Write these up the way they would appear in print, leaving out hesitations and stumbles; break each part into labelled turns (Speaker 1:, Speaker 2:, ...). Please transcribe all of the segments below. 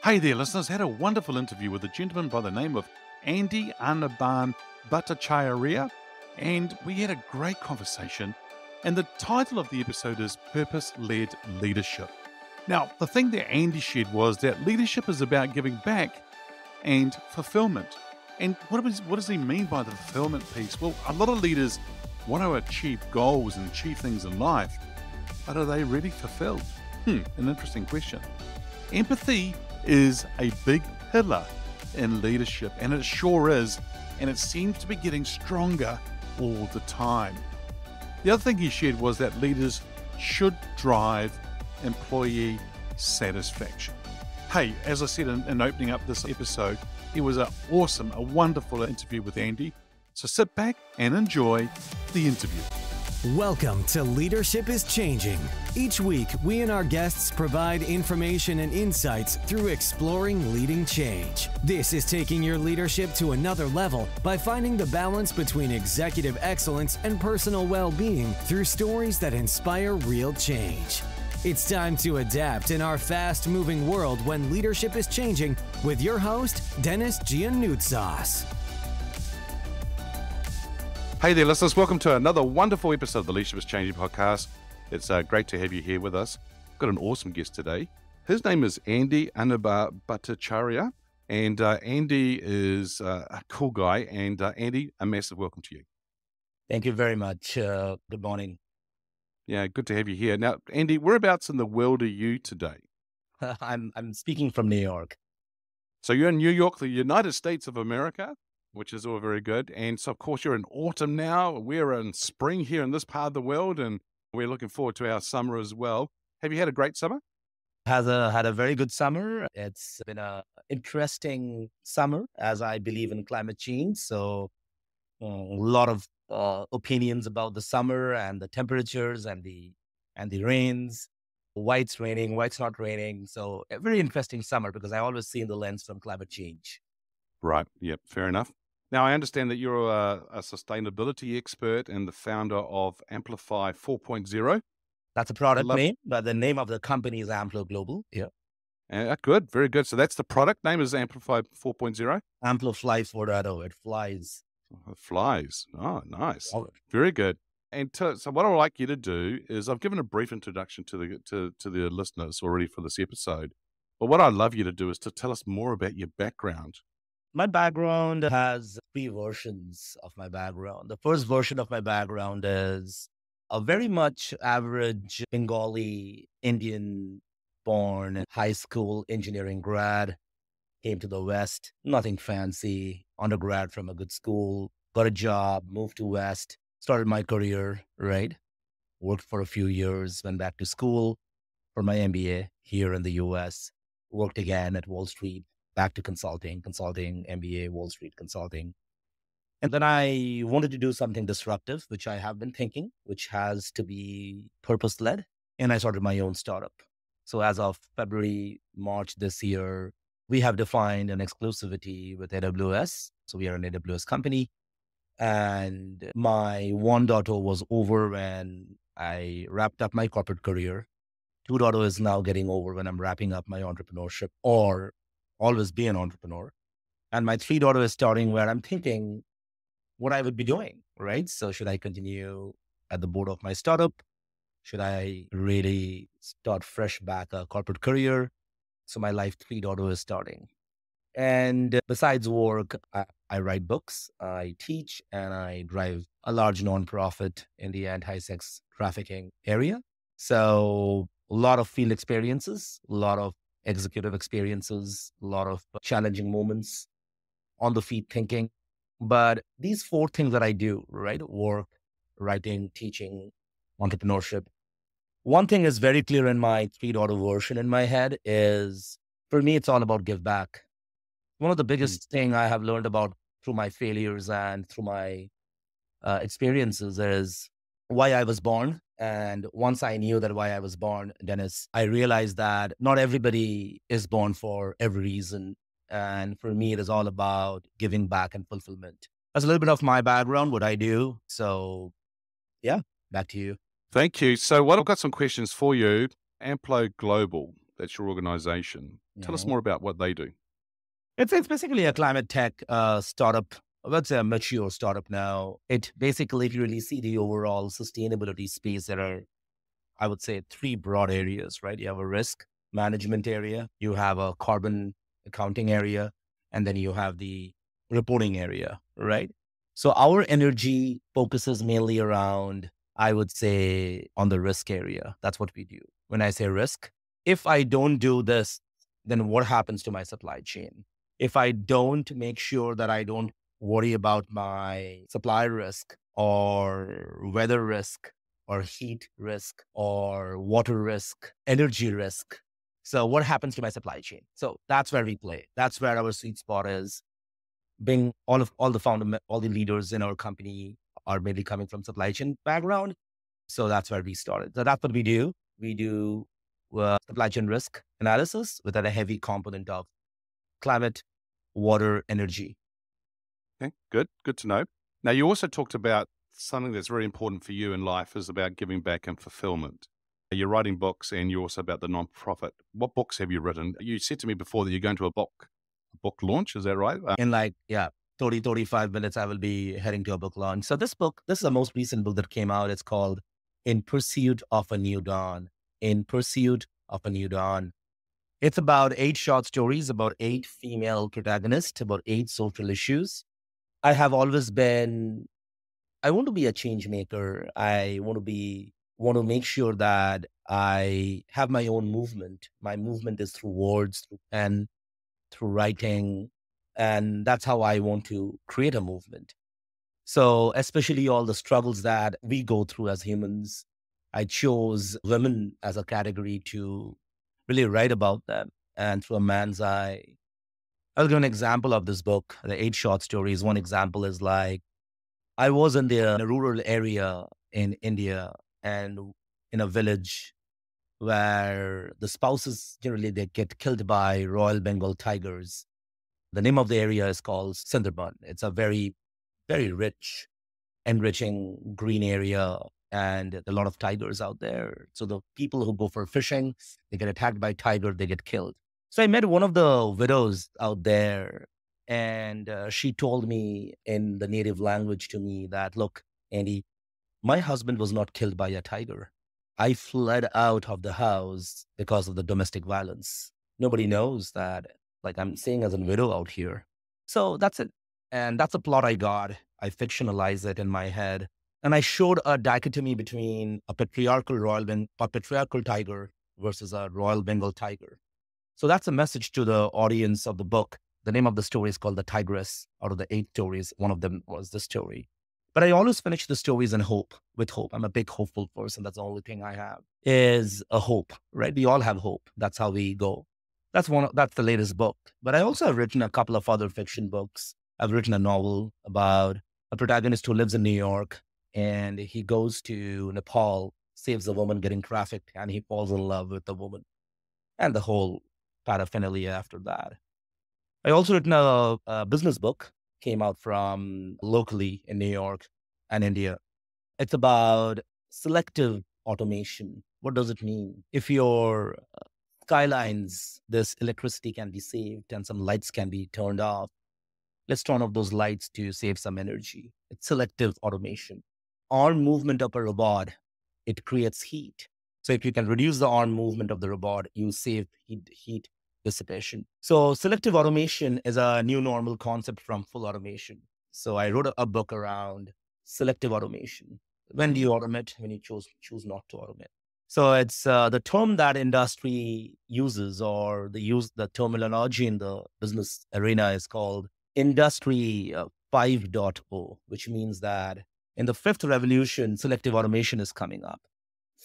Speaker 1: Hey there, listeners. Had a wonderful interview with a gentleman by the name of Anirban Bhattacharyya, and we had a great conversation. And the title of the episode is Purpose-Led Leadership. Now, the thing that Andy shared was that leadership is about giving back and fulfillment. And what does he mean by the fulfillment piece? Well, a lot of leaders want to achieve goals and achieve things in life, but are they really fulfilled? An interesting question. Empathy is a big pillar in leadership, and it sure is, and it seems to be getting stronger all the time. The other thing he shared was that leaders should drive employee satisfaction. Hey, as I said in opening up this episode, it was a wonderful interview with Andy. So sit back and enjoy the interview.
Speaker 2: Welcome to Leadership is Changing. Each week, we and our guests provide information and insights through exploring leading change. This is taking your leadership to another level by finding the balance between executive excellence and personal well-being through stories that inspire real change. It's time to adapt in our fast-moving world when leadership is changing with your host, Dennis Giannoutsas.
Speaker 1: Hey there, listeners. Welcome to another wonderful episode of the Leadership is Changing podcast. It's great to have you here with us. I've got an awesome guest today. His name is Anirban Bhattacharyya, and Andy is a cool guy. And Andy, a massive welcome to you.
Speaker 3: Thank you very much. Good morning.
Speaker 1: Yeah, good to have you here. Now, Andy, whereabouts in the world are you today?
Speaker 3: I'm speaking from New York.
Speaker 1: So you're in New York, the United States of America, which is all very good. And so, of course, you're in autumn now. We're in spring here in this part of the world, and we're looking forward to our summer as well. Have you had a great summer?
Speaker 3: Had a very good summer. It's been a interesting summer as I believe in climate change. So a lot of opinions about the summer and the temperatures and the rains. Why it's raining, why it's not raining. So a very interesting summer because I always see in the lens from climate change.
Speaker 1: Right. Yep. Fair enough. Now, I understand that you're a sustainability expert and the founder of Amplify 4.0.
Speaker 3: That's a product name, but the name of the company is Amplo Global. Yeah.
Speaker 1: Good. Very good. So that's the product name is Amplify 4.0?
Speaker 3: Amplo flies 4.0. It flies.
Speaker 1: It flies. Oh, nice.
Speaker 3: Oh.
Speaker 1: Very good. And so what I would like you to do is I've given a brief introduction to the listeners already for this episode. But what I'd love you to do is to tell us more about your background.
Speaker 3: My background has three versions of my background. The first version of my background is a very much average Bengali Indian born high school engineering grad, came to the West, nothing fancy, undergrad from a good school, got a job, moved to West, started my career, right? Worked for a few years, went back to school for my MBA here in the US, worked again at Wall Street, back to consulting, MBA, Wall Street consulting. And then I wanted to do something disruptive, which I have been thinking, which has to be purpose-led. And I started my own startup. So as of February, March this year, we have defined an exclusivity with AWS. So we are an AWS company. And my 1.0 was over when I wrapped up my corporate career. 2.0 is now getting over when I'm wrapping up my entrepreneurship or always be an entrepreneur. And my 3.0 is starting where I'm thinking what I would be doing, right? So should I continue at the board of my startup? Should I really start fresh back a corporate career? So my life 3.0 is starting. And besides work, I write books, I teach, and I drive a large nonprofit in the anti-sex trafficking area. So a lot of field experiences, a lot of executive experiences, a lot of challenging moments, on the feet thinking. But these four things that I do, right? Work, writing, teaching, entrepreneurship. One thing is very clear in my 3.0 version in my head is, for me, it's all about give back. One of the biggest thing I have learned about through my failures and through my experiences is why I was born. And once I knew that why I was born, Dennis, I realized that not everybody is born for every reason. And for me, it is all about giving back and fulfillment. That's a little bit of my background, what I do. So yeah, back to you.
Speaker 1: Thank you. So I've got some questions for you. Amplo Global. That's your organization. Tell us
Speaker 3: Mhm.
Speaker 1: more about what they do.
Speaker 3: It's basically a climate tech startup. Let's say a mature startup now. It basically, if you really see the overall sustainability space, there are, I would say, three broad areas, right? You have a risk management area, you have a carbon accounting area, and then you have the reporting area, right? So our energy focuses mainly around, I would say, on the risk area. That's what we do. When I say risk, if I don't do this, then what happens to my supply chain? If I don't make sure that I don't worry about my supply risk or weather risk or heat risk or water risk, energy risk. So what happens to my supply chain? So that's where we play. That's where our sweet spot is. Being all the founder, all the leaders in our company are mainly coming from supply chain background. So that's where we started. So that's what we do. We do supply chain risk analysis with a heavy component of climate, water, energy.
Speaker 1: Okay, good. Good to know. Now, you also talked about something that's very important for you in life is about giving back and fulfillment. You're writing books and you're also about the nonprofit. What books have you written? You said to me before that you're going to a book launch. Is that right?
Speaker 3: In like, yeah, 30, 35 minutes, I will be heading to a book launch. So this is the most recent book that came out. It's called In Pursuit of a New Dawn. In Pursuit of a New Dawn. It's about 8 short stories, about 8 female protagonists, about 8 social issues. I have always been, I want to be a change maker. I want to make sure that I have my own movement. My movement is through words, through pen, through writing. And that's how I want to create a movement. So, especially all the struggles that we go through as humans, I chose women as a category to really write about them and through a man's eye. I'll give an example of this book, the 8 short stories. One example is like, I was in a rural area in India and in a village where the spouses generally they get killed by Royal Bengal tigers. The name of the area is called Sundarban. It's a very, very rich, enriching green area, and a lot of tigers out there. So the people who go for fishing, they get attacked by tiger, they get killed. So I met one of the widows out there, and she told me in the native language to me that, look, Andy, my husband was not killed by a tiger. I fled out of the house because of the domestic violence. Nobody knows that, like I'm saying as a widow out here. So that's it. And that's a plot I got. I fictionalized it in my head. And I showed a dichotomy between a patriarchal tiger versus a Royal Bengal tiger. So that's a message to the audience of the book. The name of the story is called The Tigress. Out of the 8 stories, one of them was this story. But I always finish the stories in hope, with hope. I'm a big hopeful person. That's the only thing I have is a hope, right? We all have hope. That's how we go. That's the latest book. But I also have written a couple of other fiction books. I've written a novel about a protagonist who lives in New York and he goes to Nepal, saves a woman getting trafficked, and he falls in love with the woman and the whole paraphernalia after that. I also written a business book, came out from locally in New York and India. It's about selective automation. What does it mean? If your skylines, this electricity can be saved and some lights can be turned off, let's turn off those lights to save some energy. It's selective automation. Arm movement of a robot, it creates heat. So if you can reduce the arm movement of the robot, you save heat dissipation. So selective automation is a new normal concept from full automation. So I wrote a book around selective automation. When do you automate? When you choose not to automate. So it's the term that industry uses, or the terminology in the business arena is called Industry 5.0, which means that in the 5th revolution, selective automation is coming up.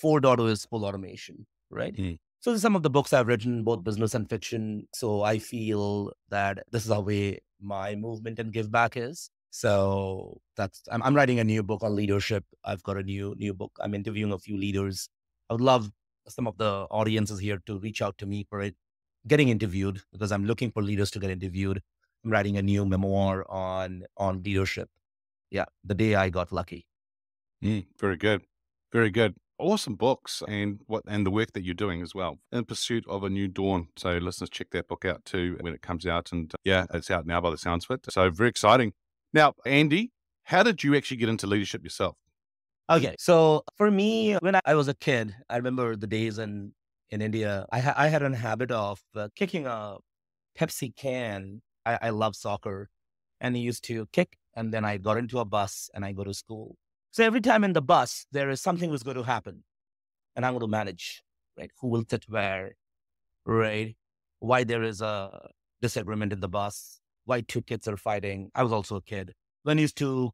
Speaker 3: 4.0 is full automation, right? So these are some of the books I've written, both business and fiction. So I feel that this is how way my movement and give back is. So I'm writing a new book on leadership. I've got a new book. I'm interviewing a few leaders. I would love some of the audiences here to reach out to me for it, getting interviewed, because I'm looking for leaders to get interviewed. I'm writing a new memoir on leadership. Yeah, the day I got lucky.
Speaker 1: Very good. Very good. awesome books and the work that you're doing as well. In Pursuit of a New Dawn. So listeners, check that book out too when it comes out. And yeah, it's out now by the sounds of it. So very exciting. Now, Andy, how did you actually get into leadership yourself?
Speaker 3: Okay. So for me, when I was a kid, I remember the days in India, I had a habit of kicking a Pepsi can. I love soccer, and I used to kick, and then I got into a bus and I go to school. So every time in the bus, there is something was going to happen, and I'm going to manage, right? Who will sit where, right? Why there is a disagreement in the bus, why two kids are fighting. I was also a kid. When I used to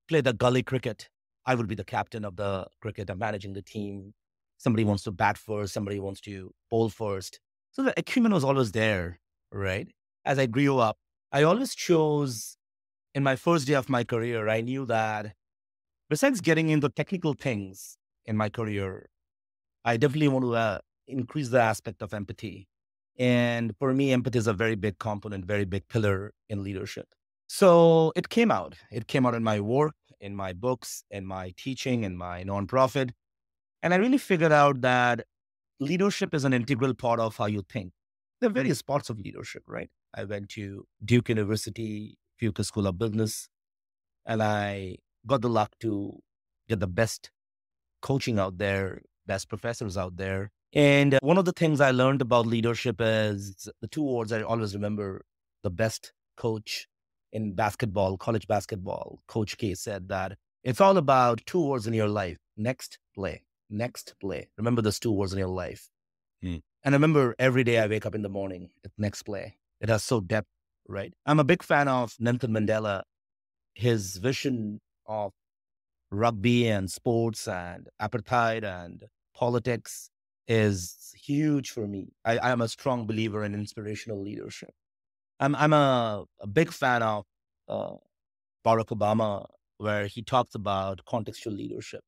Speaker 3: play the gully cricket, I would be the captain of the cricket. I'm managing the team. Somebody wants to bat first, somebody wants to bowl first. So the acumen was always there, right? As I grew up, I always chose, in my first day of my career, I knew that besides getting into technical things in my career, I definitely want to increase the aspect of empathy. And for me, empathy is a very big component, very big pillar in leadership. So it came out. It came out in my work, in my books, in my teaching, in my nonprofit. And I really figured out that leadership is an integral part of how you think. There are various parts of leadership, right? I went to Duke University, Fuqua School of Business, and I got the luck to get the best coaching out there, best professors out there. And one of the things I learned about leadership is the two words I always remember. The best coach in basketball, college basketball, Coach K said that it's all about two words in your life: next play, next play. Remember those two words in your life. And I remember every day I wake up in the morning, it's next play. It has so depth, right? I'm a big fan of Nelson Mandela. His vision of rugby and sports and apartheid and politics is huge for me. I am a strong believer in inspirational leadership. I'm a big fan of Barack Obama, where he talks about contextual leadership.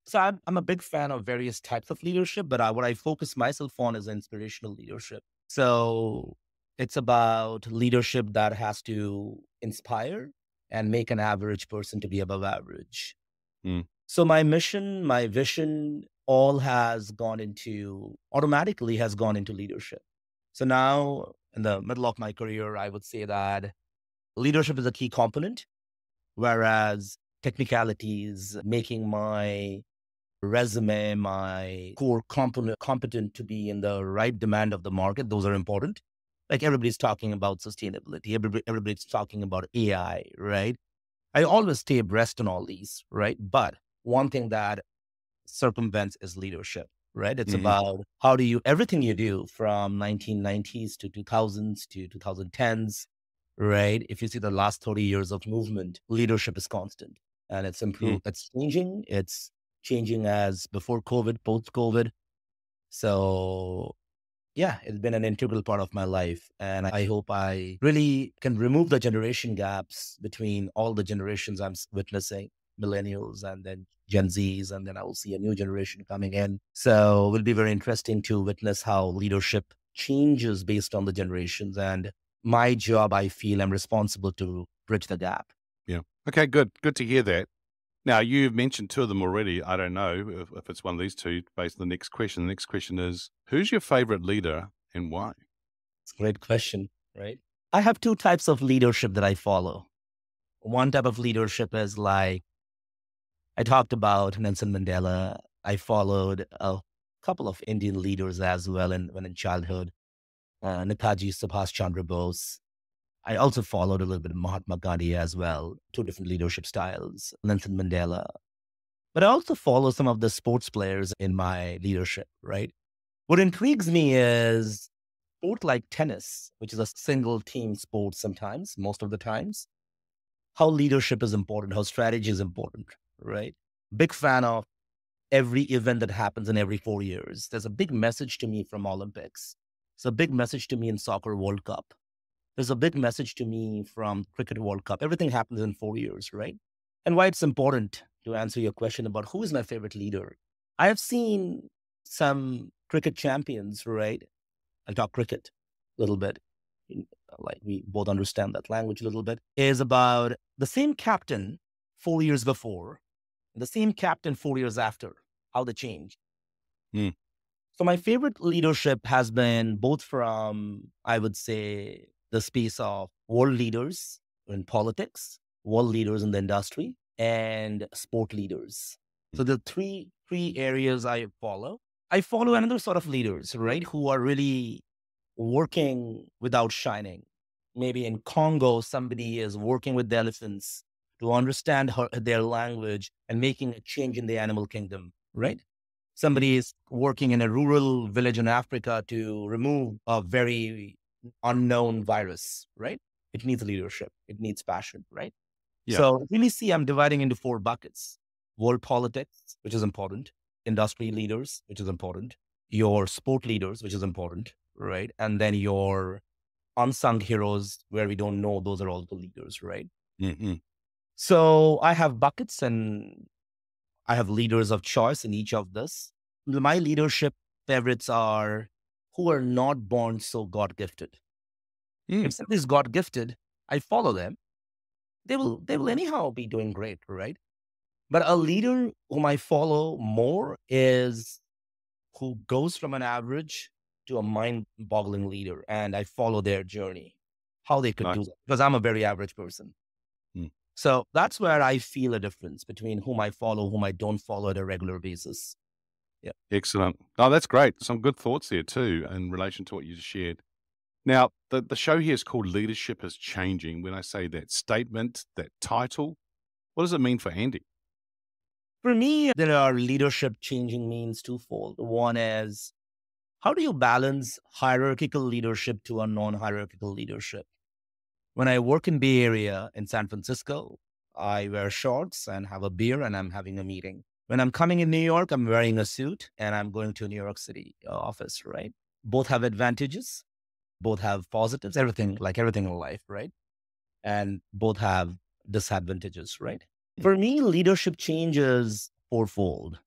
Speaker 3: So I'm a big fan of various types of leadership, but what I focus myself on is inspirational leadership. So it's about leadership that has to inspire and make an average person to be above average. So my mission, my vision, all automatically has gone into leadership. So now in the middle of my career, I would say that leadership is a key component, whereas technicalities, making my resume, my core competent to be in the right demand of the market, those are important. Like everybody's talking about sustainability. Everybody's talking about AI, right? I always stay abreast on all these, right? But one thing that circumvents is leadership, right? It's about how do you, everything you do from 1990s to 2000s to 2010s, right? If you see the last 30 years of movement, leadership is constant and it's improved. It's changing. It's changing as before COVID, post COVID. So yeah, it's been an integral part of my life. And I hope I really can remove the generation gaps between all the generations I'm witnessing, millennials and then Gen Zs, and then I will see a new generation coming in. So it will be very interesting to witness how leadership changes based on the generations. And my job, I feel I'm responsible to bridge the gap.
Speaker 1: Yeah. Okay, good. Good to hear that. Now, you've mentioned two of them already. I don't know if it's one of these two based on the next question. The next question is, who's your favorite leader and why?
Speaker 3: It's a great question, right? I have two types of leadership that I follow. One type of leadership is like, I talked about Nelson Mandela. I followed a couple of Indian leaders as well when in childhood. Netaji Subhash Chandra Bose. I also followed a little bit of Mahatma Gandhi as well, two different leadership styles, Nelson Mandela. But I also follow some of the sports players in my leadership, right? What intrigues me is sport like tennis, which is a single team sport sometimes, most of the times, how leadership is important, how strategy is important, right? Big fan of every event that happens in every 4 years. There's a big message to me from Olympics. It's a big message to me in Soccer World Cup. There's a big message to me from Cricket World Cup. Everything happens in 4 years, right? And why it's important to answer your question about who is my favorite leader. I have seen some cricket champions, right? I'll talk cricket a little bit. Like we both understand that language a little bit, is about the same captain 4 years before, the same captain 4 years after, how they change.
Speaker 1: Mm.
Speaker 3: So my favorite leadership has been both from, I would say, the space of world leaders in politics, world leaders in the industry, and sport leaders. So the three areas I follow. I follow another sort of leaders, right, who are really working without shining. Maybe in Congo, somebody is working with the elephants to understand their language and making a change in the animal kingdom, right? Somebody is working in a rural village in Africa to remove a very unknown virus, right? It needs leadership. It needs passion, right?
Speaker 1: Yeah.
Speaker 3: So really see, I'm dividing into four buckets: world politics, which is important; industry leaders, which is important; your sport leaders, which is important, right? And then your unsung heroes, where we don't know, those are also leaders, right?
Speaker 1: Mm-hmm.
Speaker 3: So I have buckets and I have leaders of choice in each of this. My leadership favorites are who are not born so God gifted.
Speaker 1: Mm.
Speaker 3: If somebody's God gifted, I follow them. They will anyhow be doing great, right? But a leader whom I follow more is who goes from an average to a mind-boggling leader, and I follow their journey, how they could
Speaker 1: Nice.
Speaker 3: do that, because I'm a very average person.
Speaker 1: Mm.
Speaker 3: So that's where I feel a difference between whom I follow, whom I don't follow at a regular basis. Yeah.
Speaker 1: Excellent. Oh, that's great. Some good thoughts there too in relation to what you just shared. Now, the show here is called Leadership is Changing. When I say that statement, that title, what does it mean for Andy?
Speaker 3: For me, there are leadership changing means twofold. One is, how do you balance hierarchical leadership to a non-hierarchical leadership? When I work in Bay Area in San Francisco, I wear shorts and have a beer and I'm having a meeting. When I'm coming in New York, I'm wearing a suit and I'm going to a New York City office, right? Both have advantages, both have positives, everything, like everything in life, right? And both have disadvantages, right? For me, leadership change is fourfold.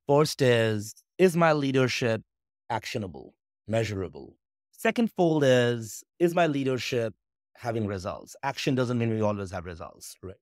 Speaker 3: First is my leadership actionable, measurable? Second fold is my leadership having results? Action doesn't mean we always have results, right?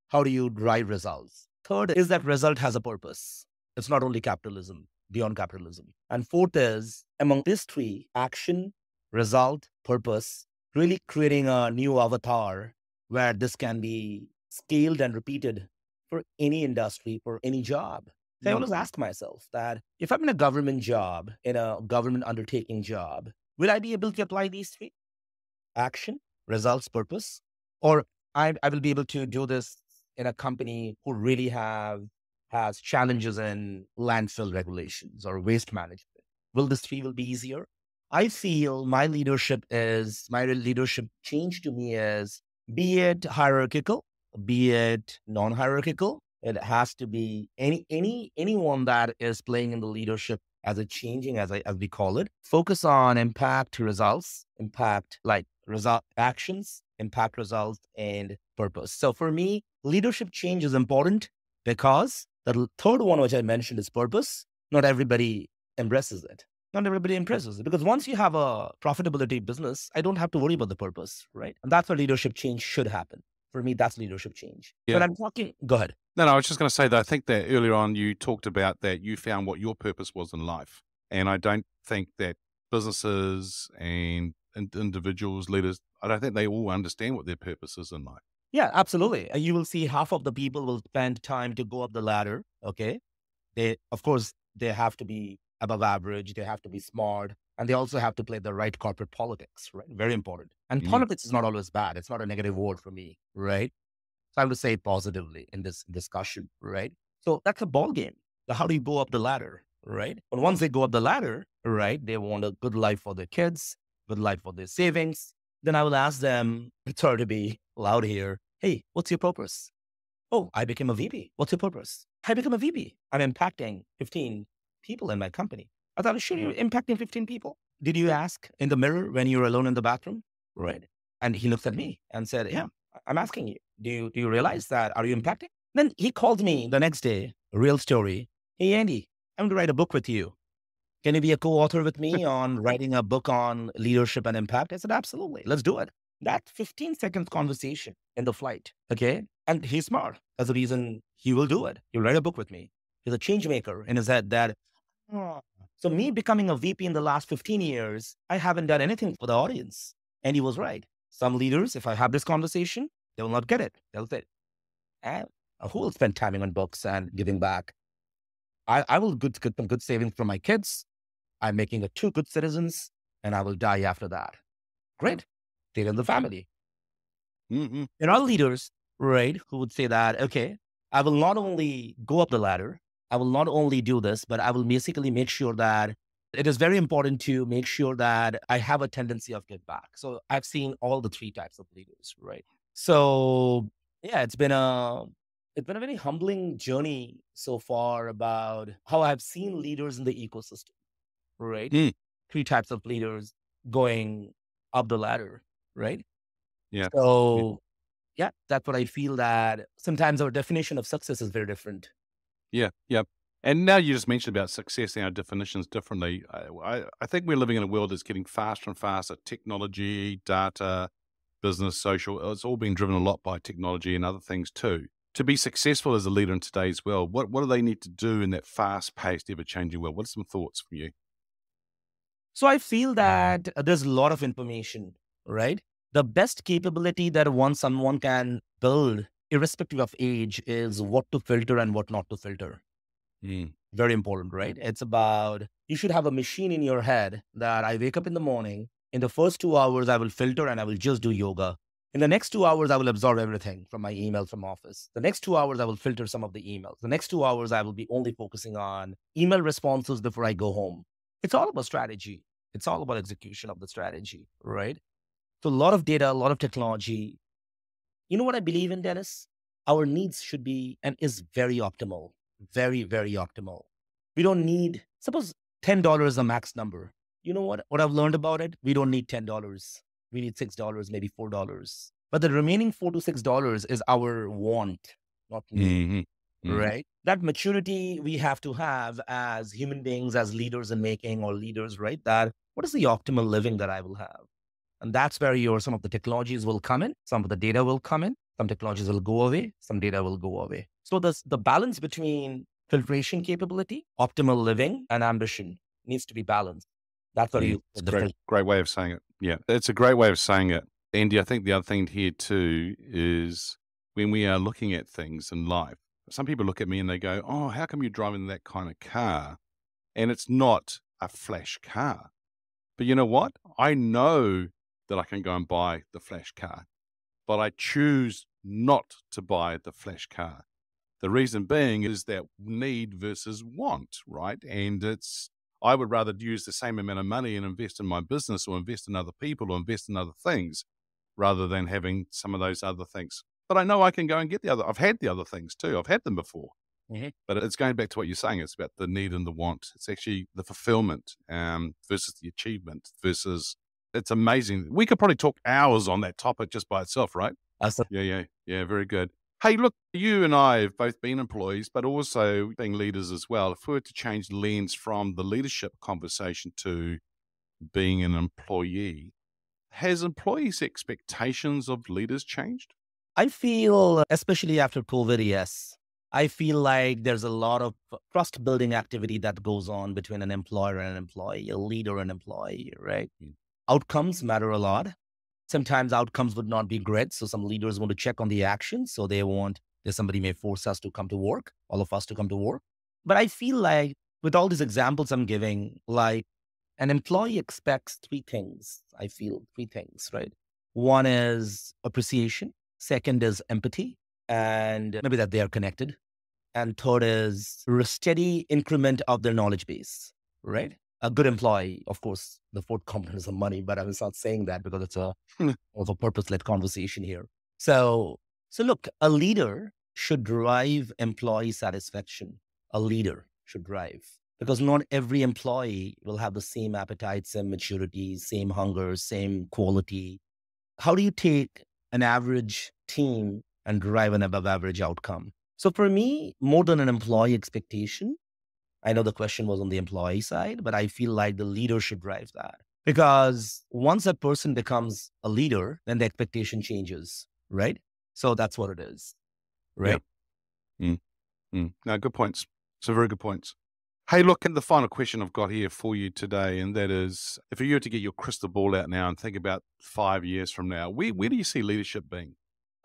Speaker 3: How do you drive results? Third is that result has a purpose. It's not only capitalism, beyond capitalism. And fourth is, among these three, action, result, purpose, really creating a new avatar where this can be scaled and repeated for any industry, for any job. So I always ask myself that if I'm in a government job, in a government undertaking job, will I be able to apply these three? Action, results, purpose? Or I will be able to do this in a company who really has challenges in landfill regulations or waste management. Will this three will be easier? I feel my leadership change to me is, be it hierarchical, be it non-hierarchical, it has to be anyone that is playing in the leadership as a changing, as we call it, focus on impact, results, impact, like result actions, impact, results, and purpose. So for me, leadership change is important because the third one, which I mentioned, is purpose. Not everybody embraces it. Not everybody impresses it, because once you have a profitability business, I don't have to worry about the purpose, right? And that's where leadership change should happen. For me, that's leadership change.
Speaker 1: Yeah.
Speaker 3: When I'm talking, go ahead.
Speaker 1: No, I was just going to say that I think that earlier on you talked about that you found what your purpose was in life. And I don't think that businesses and individuals, leaders, I don't think they all understand what their purpose is in life.
Speaker 3: Yeah, absolutely. You will see half of the people will spend time to go up the ladder. Okay. Of course, they have to be above average. They have to be smart. And they also have to play the right corporate politics, right? Very important. And politics is not always bad. It's not a negative word for me, right? So I would say positively in this discussion, right? So that's a ball game. So how do you go up the ladder, right? And once they go up the ladder, right, they want a good life for their kids, good life for their savings. Then I will ask them, sorry to be loud here, hey, what's your purpose? Oh, I became a VP. What's your purpose? I become a VP. I'm impacting 15 people in my company. I thought, sure, you're impacting 15 people. Did you ask in the mirror when you were alone in the bathroom? Right. And he looked at me and said, yeah, I'm asking you, do you realize that? Are you impacting? Then he called me the next day, real story. Hey, Andy, I'm going to write a book with you. Can you be a co-author with me on writing a book on leadership and impact? I said, absolutely. Let's do it. That 15 seconds conversation in the flight. Okay. And he's smart. That's the reason he will do it. He'll write a book with me. He's a change maker in his head that, oh, So me becoming a VP in the last 15 years, I haven't done anything for the audience. And he was right. Some leaders, if I have this conversation, they will not get it. They'll say, who will spend time on books and giving back? I will get some good savings from my kids. I'm making a 2 good citizens and I will die after that. Great. Stay in the family.
Speaker 1: Mm-hmm.
Speaker 3: There are leaders, right, who would say that, okay, I will not only go up the ladder, I will not only do this, but I will basically make sure that it is very important to make sure that I have a tendency of give back. So I've seen all the 3 types of leaders, right? So yeah, it's been a very humbling journey so far about how I've seen leaders in the ecosystem, right? 3 types of leaders going up the ladder, right?
Speaker 1: Yeah.
Speaker 3: So yeah, that's what I feel, that sometimes our definition of success is very different.
Speaker 1: Yeah. Yeah. And now you just mentioned about success and our definitions differently. I think we're living in a world that's getting faster and faster. Technology, data, business, social, it's all being driven a lot by technology and other things too. To be successful as a leader in today's world, what do they need to do in that fast-paced, ever-changing world? What are some thoughts from you?
Speaker 3: So I feel that there's a lot of information, right? The best capability that someone can build, irrespective of age, is what to filter and what not to filter. Very important, right? It's about, you should have a machine in your head that I wake up in the morning. In the first 2 hours, I will filter and I will just do yoga. In the next 2 hours, I will absorb everything from my email from office. The next 2 hours, I will filter some of the emails. The next 2 hours, I will be only focusing on email responses before I go home. It's all about strategy. It's all about execution of the strategy, right? So a lot of data, a lot of technology. You know what I believe in, Dennis? Our needs should be and is very optimal. Very, very optimal. We don't need, suppose $10 is a max number. You know what I've learned about it? We don't need $10. We need $6, maybe $4. But the remaining $4 to $6 is our want, not need, right? That maturity we have to have as human beings, as leaders in making, or leaders, right? That what is the optimal living that I will have? And that's where some of the technologies will come in, some of the data will come in, some technologies will go away, some data will go away. So the balance between filtration capability, optimal living, and ambition needs to be balanced. That's what
Speaker 1: it's a great way of saying it. Yeah, it's a great way of saying it. Andy, I think the other thing here too is when we are looking at things in life, some people look at me and they go, oh, how come you're driving that kind of car? And it's not a flash car. But you know what? I know that I can go and buy the flash car, but I choose not to buy the flash car. The reason being is that need versus want, right? And I would rather use the same amount of money and invest in my business or invest in other people or invest in other things rather than having some of those other things. But I know I can go and get I've had the other things too. I've had them before. But it's going back to what you're saying. It's about the need and the want. It's actually the fulfillment versus the achievement versus, it's amazing. We could probably talk hours on that topic just by itself, right? Yeah. Very good. Hey, look, you and I have both been employees, but also being leaders as well. If we were to change the lens from the leadership conversation to being an employee, has employees' expectations of leaders changed?
Speaker 3: I feel, especially after COVID, yes. I feel like there's a lot of trust building activity that goes on between an employer and an employee, a leader and employee, right? Outcomes matter a lot. Sometimes outcomes would not be great. So some leaders want to check on the actions. So somebody may force us to come to work, all of us to come to work. But I feel like with all these examples I'm giving, like an employee expects 3 things. I feel 3 things, right? One is appreciation. Second is empathy. And maybe that they are connected. And third is a steady increment of their knowledge base, right? A good employee, of course, the 4th component is the money, but I was not saying that because it's a purpose-led conversation here. So look, a leader should drive employee satisfaction. A leader should drive, because not every employee will have the same appetite, same maturity, same hunger, same quality. How do you take an average team and drive an above average outcome? So for me, more than an employee expectation, I know the question was on the employee side, but I feel like the leader should drive that. Because once a person becomes a leader, then the expectation changes, right? So that's what it is, right?
Speaker 1: No, good points. So very good points. Hey, look, and the final question I've got here for you today, and that is, if you were to get your crystal ball out now and think about 5 years from now, where do you see leadership being?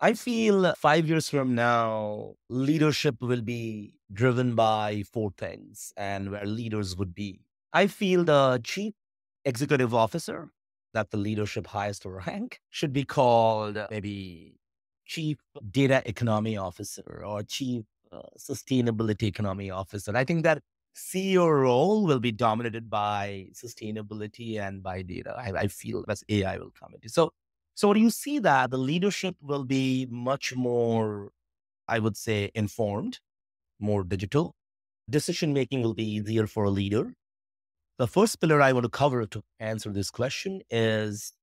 Speaker 3: I feel 5 years from now, leadership will be driven by four things and where leaders would be. I feel the chief executive officer, that the leadership highest rank, should be called maybe chief data economy officer or chief sustainability economy officer. I think that CEO role will be dominated by sustainability and by data. I feel as AI will come into. So do you see that the leadership will be much more, I would say, informed, more digital? Decision making will be easier for a leader. The first pillar I want to cover to answer this question is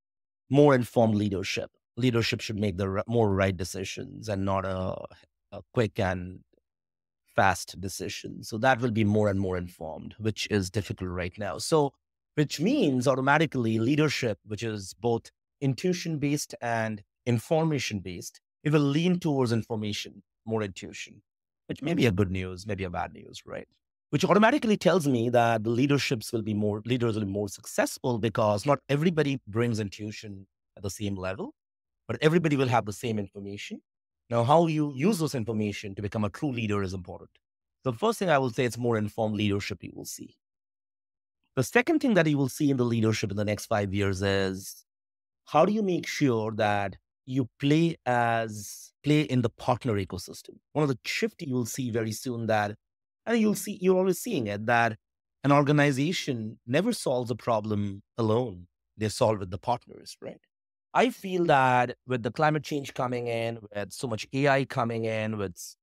Speaker 3: more informed leadership. Leadership should make the more right decisions and not a quick and fast decision. So that will be more and more informed, which is difficult right now. So, which means automatically leadership, which is both intuition based and information based, it will lean towards information, more intuition, which may be a good news, maybe a bad news, right? Which automatically tells me that the leaders will be more successful because not everybody brings intuition at the same level, but everybody will have the same information. Now, how you use those information to become a true leader is important. The first thing I will say, it's more informed leadership you will see. The second thing that you will see in the leadership in the next 5 years is how do you make sure that you play in the partner ecosystem? One of the shift you will see very soon that, and you're always seeing it, that an organization never solves a problem alone. They solve with the partners, right? I feel that with the climate change coming in, with so much AI coming in, with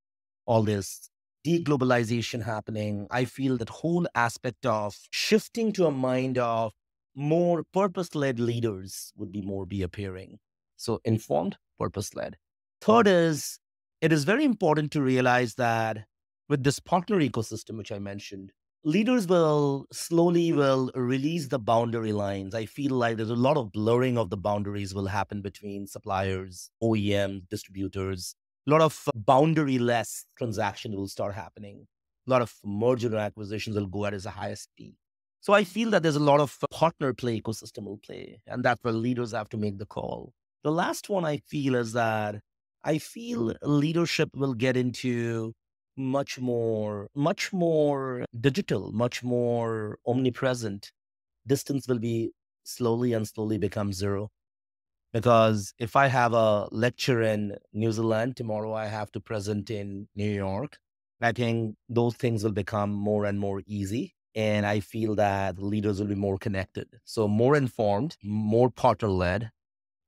Speaker 3: all this deglobalization happening, I feel that whole aspect of shifting to a mind of more purpose-led leaders would be appearing. So informed, purpose-led. Third is, it is very important to realize that with this partner ecosystem, which I mentioned, leaders will release the boundary lines. I feel like there's a lot of blurring of the boundaries will happen between suppliers, OEMs, distributors. A lot of boundary-less transaction will start happening. A lot of merger and acquisitions will go at its highest speed. So I feel that there's a lot of partner play ecosystem will play, and that's where leaders have to make the call. The last one I feel is that I feel leadership will get into much more digital, much more omnipresent. Distance will be slowly become zero. Because if I have a lecture in New Zealand, tomorrow I have to present in New York. I think those things will become more and more easy. And I feel that leaders will be more connected. So more informed, more partner led,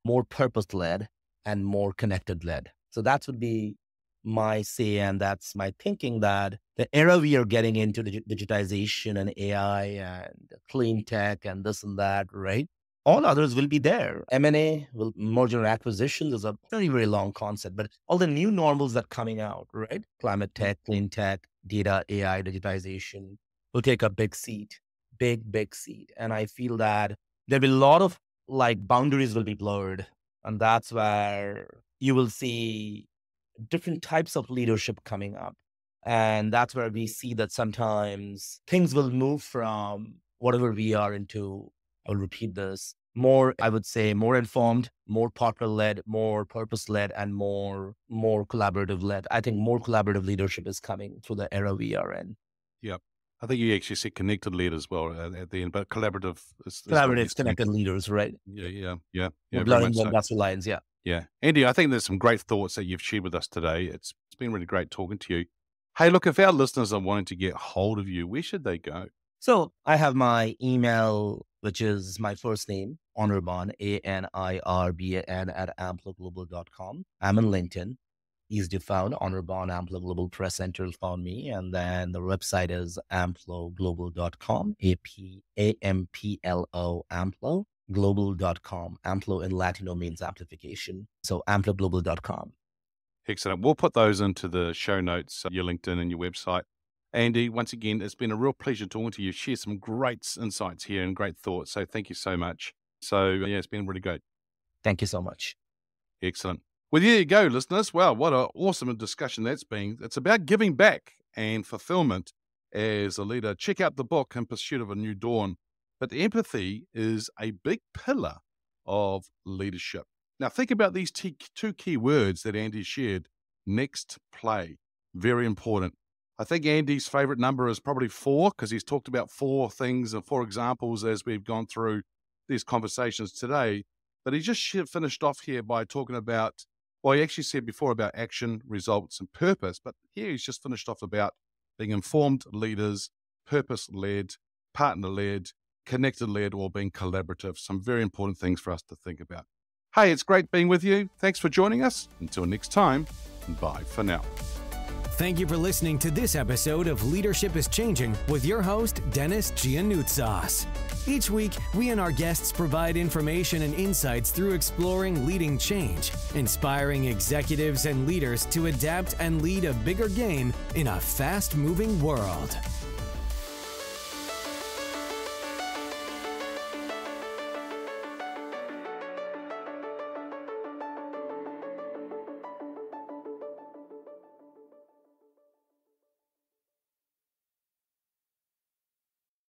Speaker 3: more purpose led, and more connected led. So that would be my say, and that's my thinking, that the era we are getting into, digitization and AI and clean tech and this and that, right? All others will be there. M&A, will merger and acquisitions is a very, very long concept, but all the new normals that coming out, right? Climate tech, clean tech, data, AI, digitization will take a big seat, big seat. And I feel that there'll be a lot of boundaries will be blurred. And that's where you will see different types of leadership coming up. And that's where we see that sometimes things will move from whatever we are into. I'll repeat this. More, I would say, more informed, more partner-led, more purpose-led, and more collaborative-led. I think more collaborative leadership is coming through the era we are in.
Speaker 1: Yep. I think you actually said connected led as well at the end, but collaborative is
Speaker 3: Collaborative, connected leaders, right?
Speaker 1: Yeah.
Speaker 3: Blurring the industrial lines, yeah.
Speaker 1: Yeah. Andy, I think there's some great thoughts that you've shared with us today. It's been really great talking to you. Hey, look, if our listeners are wanting to get hold of you, where should they go?
Speaker 3: So I have my email, which is my first name, Anirban, Anirban at amploglobal.com. I'm on LinkedIn. Easy to find. Anirban, Amplo Global Press Center found me. And then the website is amploglobal.com, AMPLO, Amplo. Global.com. Amplo in Latino means amplification. So amploglobal.com.
Speaker 1: Excellent. We'll put those into the show notes, your LinkedIn and your website. Andy, once again, it's been a real pleasure talking to you. Share some great insights here and great thoughts. So thank you so much. So yeah, it's been really great.
Speaker 3: Thank you so much.
Speaker 1: Excellent. Well, there you go, listeners. Wow, what an awesome discussion that's been. It's about giving back and fulfillment as a leader. Check out the book, In Pursuit of a New Dawn. But empathy is a big pillar of leadership. Now, think about these two key words that Andy shared. Next play. Very important. I think Andy's favorite number is probably 4, because he's talked about 4 things and 4 examples as we've gone through these conversations today. But he just finished off here by talking about, well, he actually said before about action, results, and purpose. But here he's just finished off about being informed leaders, purpose-led, partner-led, connected-led, or being collaborative. Some very important things for us to think about. Hey, it's great being with you. Thanks for joining us. Until next time, bye for now.
Speaker 2: Thank you for listening to this episode of Leadership is Changing with your host, Dennis Giannoutsas. Each week, we and our guests provide information and insights through exploring leading change, inspiring executives and leaders to adapt and lead a bigger game in a fast-moving world.